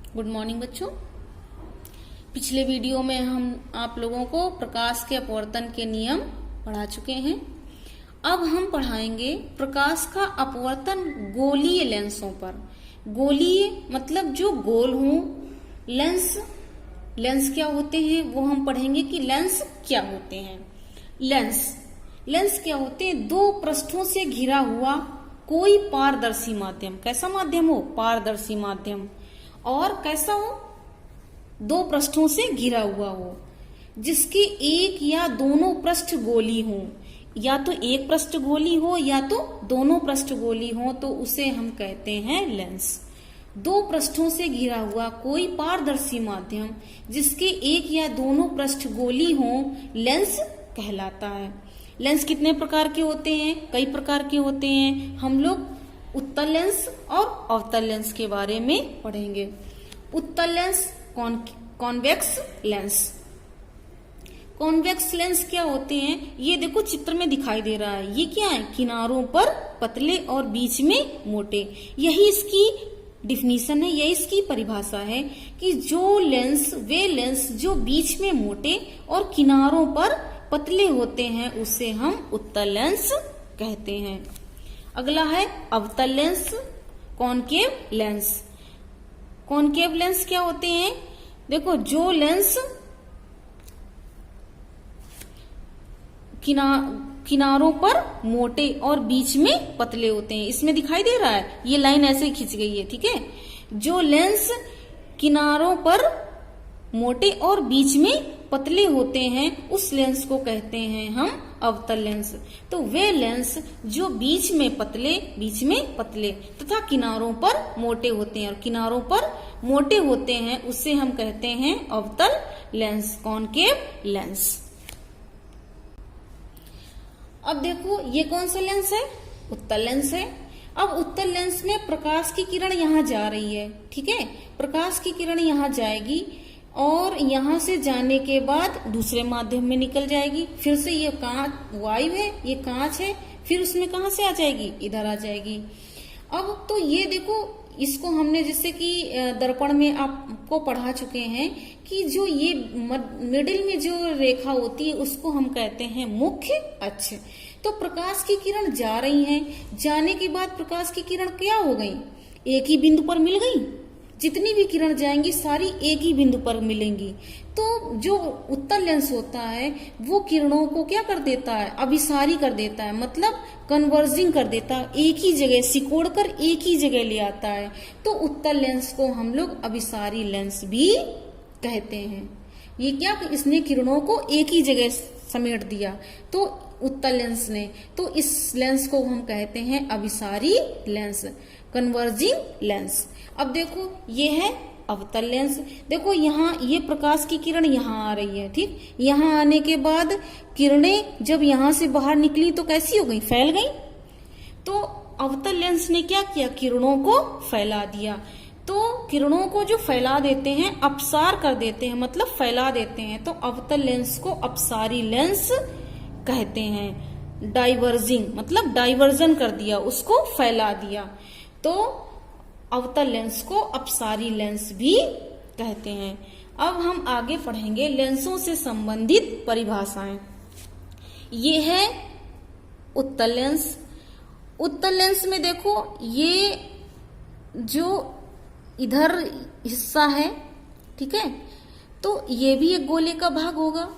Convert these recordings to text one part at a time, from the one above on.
Good morning बच्चों। पिछले video में हम आप लोगों को प्रकाश के अपवर्तन के नियम पढ़ा चुके हैं। अब हम पढ़ाएंगे प्रकाश का अपवर्तन गोलीय लेंसों पर। गोलीय मतलब जो गोल हों। लेंस क्या होते हैं वो हम पढ़ेंगे कि लेंस क्या होते हैं। लेंस क्या होते हैं? दो पृष्ठों से घिरा हुआ कोई पारदर्शी माध्यम। कैसा माध्यम हो? पारदर्शी माध्यम। और कैसा हो? दो पृष्ठों से घिरा हुआ हो, जिसके एक या दोनों पृष्ठ गोली हो। या तो एक पृष्ठ गोली हो या तो दोनों पृष्ठ गोली हो, तो उसे हम कहते हैं लेंस। दो पृष्ठों से घिरा हुआ कोई पारदर्शी माध्यम जिसके एक या दोनों पृष्ठ गोली हो, लेंस कहलाता है। लेंस कितने प्रकार के होते हैं? कई प्रकार के होते हैं। हम लोग उत्तल लेंस और अवतल लेंस के बारे में पढ़ेंगे। उत्तल lens convex lens. Convex lens क्या होते हैं? ये देखो चित्र में दिखाई दे रहा है। ये क्या है? किनारों पर पतले और बीच में मोटे। यही इसकी डिफिनीशन है, यही इसकी परिभाषा है कि वे लेंस जो बीच में मोटे और किनारों पर पतले होते हैं, उसे हम उत्तल लेंस कहते हैं। अगला है अवतल lens, concave lens. Concave lens क्या होते हैं? देखो, जो लेंस किनारों पर मोटे और बीच में पतले होते हैं। इसमें दिखाई दे रहा है, ये लाइन ऐसे ही खिंच गई है, ठीक है। जो लेंस किनारों पर मोटे और बीच में पतले होते हैं, उस लेंस को कहते हैं हम अवतल लेंस। तो वे लेंस जो बीच में पतले तथा किनारों पर मोटे होते हैं और किनारों पर मोटे होते हैं, उसे हम कहते हैं अवतल लेंस, कॉनकेव लेंस। अब देखो, ये कौन सा लेंस है? उत्तल लेंस है। अब उत्तल लेंस में प्रकाश की किरण यहाँ जा रही है, ठीक है। प्रकाश की किरण यहाँ जाएगी और यहाँ से जाने के बाद दूसरे माध्यम में निकल जाएगी। फिर से ये वायु है, ये कांच है, फिर उसमें कहाँ से आ जाएगी? इधर आ जाएगी। अब तो ये देखो, इसको हमने जैसे कि दर्पण में आपको पढ़ा चुके हैं कि जो ये मिडिल में जो रेखा होती है, उसको हम कहते हैं मुख्य अक्ष। तो प्रकाश की किरण जा रही है, जाने के बाद प्रकाश की किरण क्या हो गई? एक ही बिंदु पर मिल गई। जितनी भी किरण जाएंगी सारी एक ही बिंदु पर मिलेंगी। तो जो उत्तल लेंस होता है वो किरणों को क्या कर देता है? अभिसारी कर देता है, मतलब कन्वर्जिंग कर देता है, एक ही जगह सिकोड़ कर एक ही जगह ले आता है। तो उत्तल लेंस को हम लोग अभिसारी लेंस भी कहते हैं। ये क्या? इसने किरणों को एक ही जगह समेट दिया, तो उत्तल लेंस ने। तो इस लेंस को हम कहते हैं अभिसारी लेंस, कन्वर्जिंग लेंस। अब देखो, ये है अवतल लेंस। देखो, यहाँ ये प्रकाश की किरण यहाँ आ रही है, ठीक। यहाँ आने के बाद किरणें जब यहाँ से बाहर निकली तो कैसी हो गई? फैल गई। तो अवतल लेंस ने क्या किया? किरणों को फैला दिया। तो किरणों को जो फैला देते हैं, अपसार कर देते हैं, मतलब फैला देते हैं, तो अवतल लेंस को अपसारी लेंस कहते हैं। डाइवर्जिंग मतलब डाइवर्जन कर दिया, उसको फैला दिया, तो अवतल लेंस को अपसारी लेंस भी कहते हैं। अब हम आगे पढ़ेंगे लेंसों से संबंधित परिभाषाएं। ये है उत्तल लेंस। उत्तल लेंस में देखो, ये जो इधर हिस्सा है, ठीक है, तो ये भी एक गोले का भाग होगा।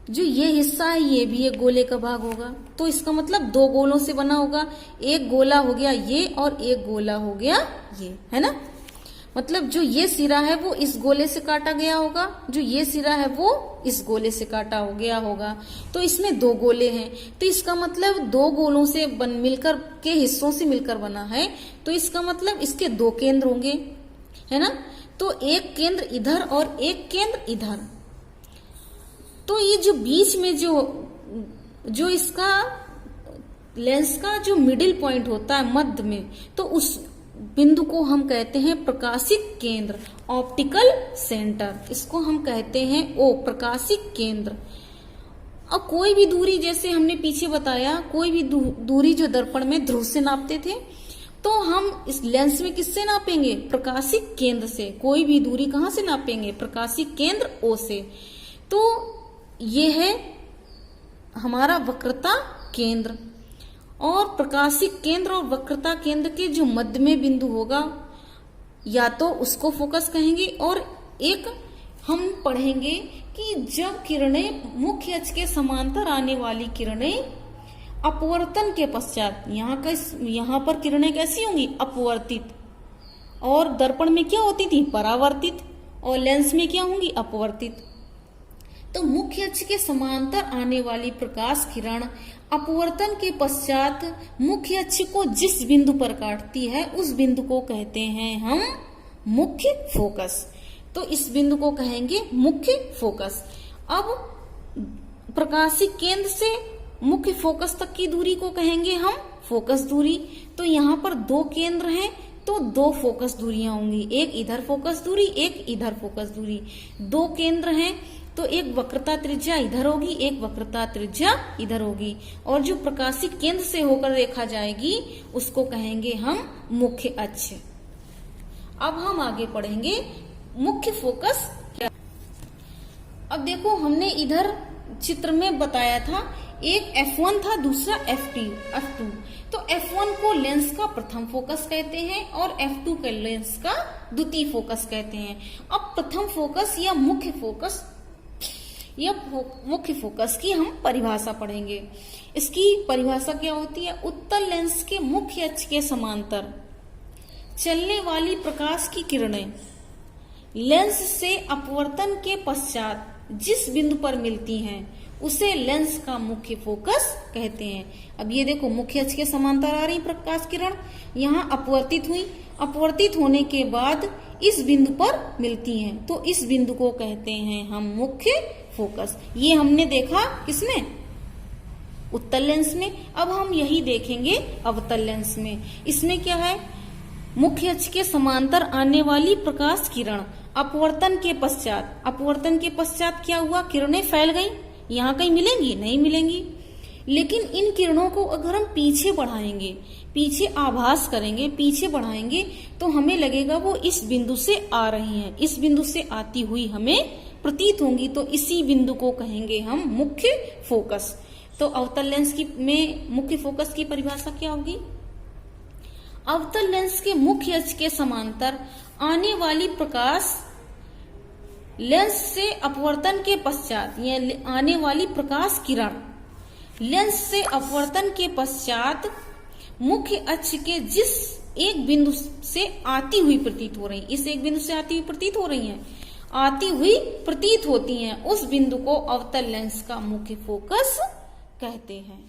जो ये हिस्सा है ये भी एक गोले का भाग होगा। तो इसका मतलब दो गोलों से बना होगा। एक गोला हो गया ये और एक गोला हो गया ये, है ना। मतलब जो ये सिरा है वो इस गोले से काटा गया होगा, जो ये सिरा है वो इस गोले से काटा हो गया होगा। तो इसमें दो गोले हैं, तो इसका मतलब दो गोलों से मिलकर के हिस्सों से मिलकर बना है। तो इसका मतलब इसके दो केंद्र होंगे, है ना। तो एक केंद्र इधर और एक केंद्र इधर। तो ये जो बीच में जो इसका लेंस का जो मिडिल पॉइंट होता है मध्य में, तो उस बिंदु को हम कहते हैं प्रकाशिक केंद्र, ऑप्टिकल सेंटर। इसको हम कहते हैं प्रकाशिक केंद्र। अब कोई भी दूरी, जैसे हमने पीछे बताया, कोई भी दूरी जो दर्पण में ध्रुव से नापते थे, तो हम इस लेंस में किससे नापेंगे? प्रकाशिक केंद्र से। कोई भी दूरी कहां से नापेंगे? प्रकाशिक केंद्र O से। तो ये है हमारा वक्रता केंद्र, और प्रकाशिक केंद्र और वक्रता केंद्र के जो मध्य में बिंदु होगा या तो उसको फोकस कहेंगे, और एक हम पढ़ेंगे कि जब किरणें मुख्य अक्ष के समांतर आने वाली किरणें अपवर्तन के पश्चात, यहाँ पर किरणें कैसी होंगी? अपवर्तित। और दर्पण में क्या होती थी? परावर्तित। और लेंस में क्या होंगी? अपवर्तित। तो मुख्य अक्ष के समांतर आने वाली प्रकाश किरण अपवर्तन के पश्चात मुख्य अक्ष को जिस बिंदु पर काटती है उस बिंदु को कहते हैं हम मुख्य फोकस। तो इस बिंदु को कहेंगे मुख्य फोकस। अब प्रकाशिक केंद्र से मुख्य फोकस तक की दूरी को कहेंगे हम फोकस दूरी। तो यहाँ पर दो केंद्र हैं, तो दो फोकस दूरियां होंगी, एक इधर फोकस दूरी, एक इधर फोकस दूरी। दो केंद्र हैं तो एक वक्रता त्रिज्या इधर होगी, एक वक्रता त्रिज्या इधर होगी, और जो प्रकाशिक केंद्र से होकर रेखा जाएगी उसको कहेंगे हम मुख्य अक्ष। अब हम आगे पढ़ेंगे मुख्य फोकस क्या। अब देखो, हमने इधर चित्र में बताया था, एक F1 था, दूसरा F2। तो F1 को लेंस का प्रथम फोकस कहते हैं और F2 के लेंस का द्वितीय फोकस कहते हैं। अब प्रथम फोकस या मुख्य फोकस की हम परिभाषा पढ़ेंगे। इसकी परिभाषा क्या होती है? उत्तल लेंस के मुख्य अक्ष के समांतर चलने वाली प्रकाश की किरणें लेंस से अपवर्तन के पश्चात जिस बिंदु पर मिलती हैं उसे लेंस का मुख्य फोकस कहते हैं। अब ये देखो, मुख्य अक्ष के समांतर आ रही प्रकाश किरण, यहाँ अपवर्तित हुई, अपवर्तित होने के बाद इस बिंदु पर मिलती हैं, तो इस बिंदु को कहते हैं हम मुख्य फोकस। ये हमने देखा किसमें? उत्तल लेंस में। अब हम यही देखेंगे अवतल लेंस में। इसमें क्या है? मुख्य अक्ष के समांतर आने वाली प्रकाश किरण अपवर्तन के पश्चात क्या हुआ? किरणें फैल गई। यहाँ कहीं मिलेंगी? नहीं मिलेंगी। लेकिन इन किरणों को अगर हम पीछे बढ़ाएंगे, पीछे आभास करेंगे, पीछे बढ़ाएंगे, तो हमें लगेगा वो इस बिंदु से आ रही हैं, इस बिंदु से आती हुई हमें प्रतीत होंगी। तो इसी बिंदु को कहेंगे हम मुख्य फोकस। तो अवतल लेंस में मुख्य फोकस की परिभाषा क्या होगी? अवतल लेंस के मुख्य अक्ष के समांतर आने वाली प्रकाश लेंस से अपवर्तन के पश्चात, यह आने वाली प्रकाश किरण लेंस से अपवर्तन के पश्चात मुख्य अक्ष के जिस एक बिंदु से आती हुई प्रतीत हो रही, इस एक बिंदु से आती हुई प्रतीत हो रही हैं, आती हुई प्रतीत होती हैं, उस बिंदु को अवतल लेंस का मुख्य फोकस कहते हैं।